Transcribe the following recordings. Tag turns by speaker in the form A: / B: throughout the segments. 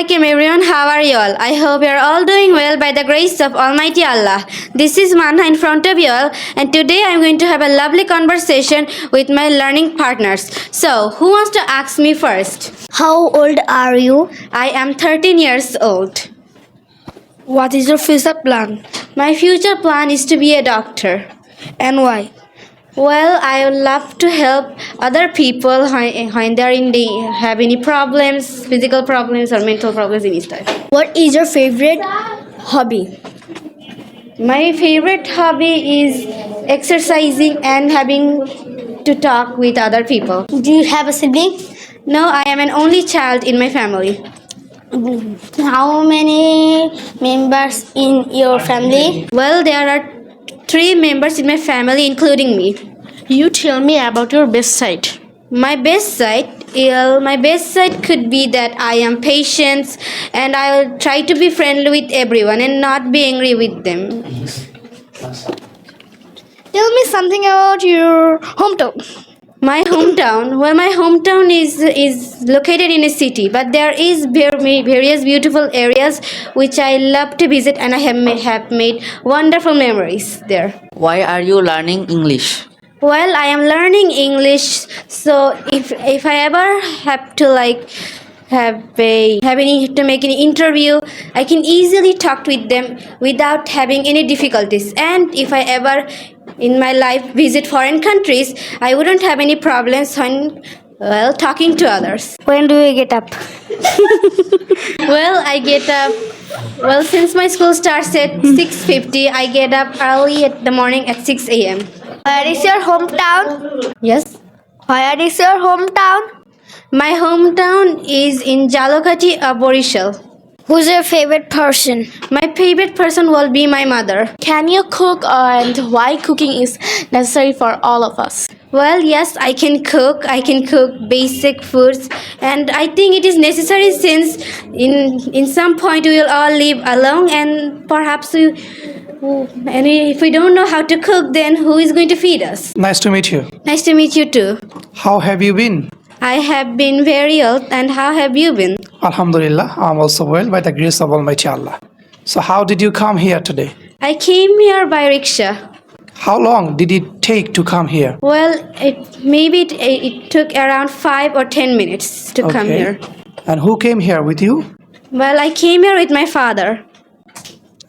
A: Assalamualaikum everyone, how are you all? I hope you are all doing well by the grace of Almighty Allah. This is Manha in front of you all, and today I am going to have a lovely conversation with my learning partners. So, who wants to ask me first?
B: How old are you?
A: I am 13 years old.
B: What is your future plan?
A: My future plan is to be a doctor.
B: And why?
A: Well, I would love to help other people when they are have any problems, physical problems or mental problems in this type.
B: What is your favorite hobby?
A: My favorite hobby is exercising and having to talk with other people.
B: Do you have a sibling?
A: No, I am an only child in my family.
B: How many members in your family?
A: Well, there are 3 members in my family, including me.
B: You tell me about your best side.
A: My best side could be that I am patient and I will try to be friendly with everyone and not be angry with them.
B: Tell me something about your hometown.
A: My hometown is located in a city, but there is various beautiful areas which I love to visit, and I have made wonderful memories there.
C: Why are you learning English?
A: Well, I am learning English, so if I ever have to to make an interview, I can easily talk with them without having any difficulties. And if I ever in my life visit foreign countries, I wouldn't have any problems when talking to others.
B: When do you get up?
A: Well, I get up. Well, since my school starts at 6:50, I get up early at the morning at 6 a.m.
B: Where is your hometown?
A: Yes.
B: Where is your hometown?
A: My hometown is in Jalokati, Borishal.
B: Who's your favorite person?
A: My favorite person will be my mother.
B: Can you cook and why cooking is necessary for all of us?
A: Well, yes, I can cook. I can cook basic foods, and I think it is necessary since in some point we will all live alone, and perhaps if we don't know how to cook, then who is going to feed us?
D: Nice to meet you.
A: Nice to meet you too.
D: How have you been?
A: I have been very ill, and how have you been?
D: Alhamdulillah, I'm also well by the grace of Almighty Allah. So how did you come here today?
A: I came here by rickshaw.
D: How long did it take to come here?
A: Well, it took around 5 or 10 minutes to come here.
D: And who came here with you?
A: Well, I came here with my father.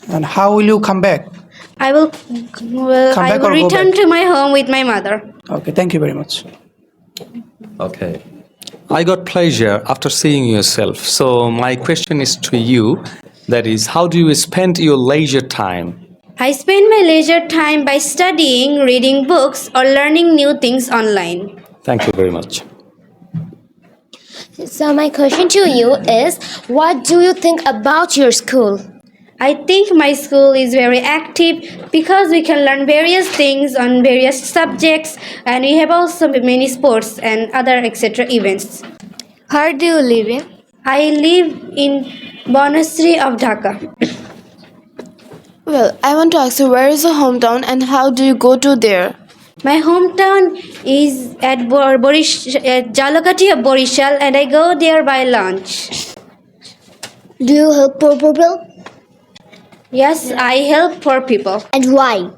D: And how will you come back?
A: I will return to my home with my mother.
D: Okay, thank you very much.
E: Okay. I got pleasure after seeing yourself. So my question is to you, that is, how do you spend your leisure time?
A: I spend my leisure time by studying, reading books, or learning new things online.
E: Thank you very much.
B: So my question to you is, what do you think about your school?
A: I think my school is very active because we can learn various things on various subjects, and we have also many sports and other etc. events.
B: Where do you live in?
A: I live in Banasree of Dhaka.
F: Well, I want to ask you, where is your hometown and how do you go to there?
A: My hometown is at Jalokati of Borishal, and I go there by lunch.
B: Do you help poor people?
A: Yes, I help poor people.
B: And why?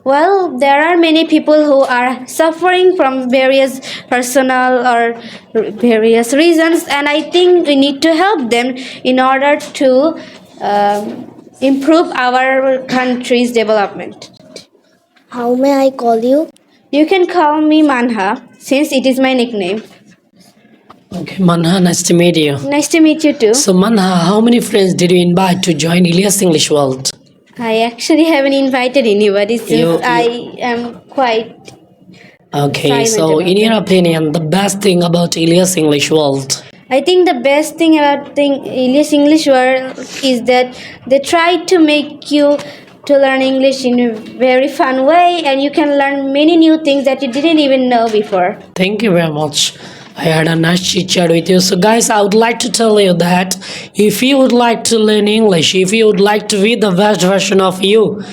A: Well, there are many people who are suffering from various personal or various reasons, and I think we need to help them in order to improve our country's development.
B: How may I call you?
A: You can call me Manha, since it is my nickname.
G: Okay, Manha, nice to meet you.
A: Nice to meet you too.
G: So, Manha, how many friends did you invite to join Eliash English World?
A: I actually haven't invited anybody since I am quite...
G: Okay, so in your opinion, the best thing about Eliash English World?
A: I think the best thing about Eliash English World is that they try to make you to learn English in a very fun way, and you can learn many new things that you didn't even know before.
G: Thank you very much. I had a nice chit chat with you. So guys, I would like to tell you that if you would like to learn English, if you would like to be the best version of you,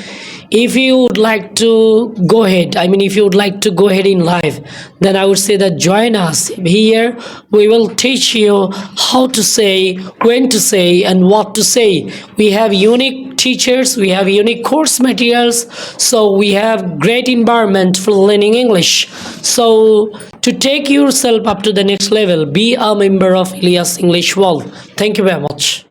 G: if you would like to go ahead, if you would like to go ahead in life, then I would say that join us. Here we will teach you how to say, when to say, and what to say. We have unique teachers, we have unique course materials, so we have great environment for learning English. So to take yourself up to the next level, be a member of Eliash English World. Thank you very much.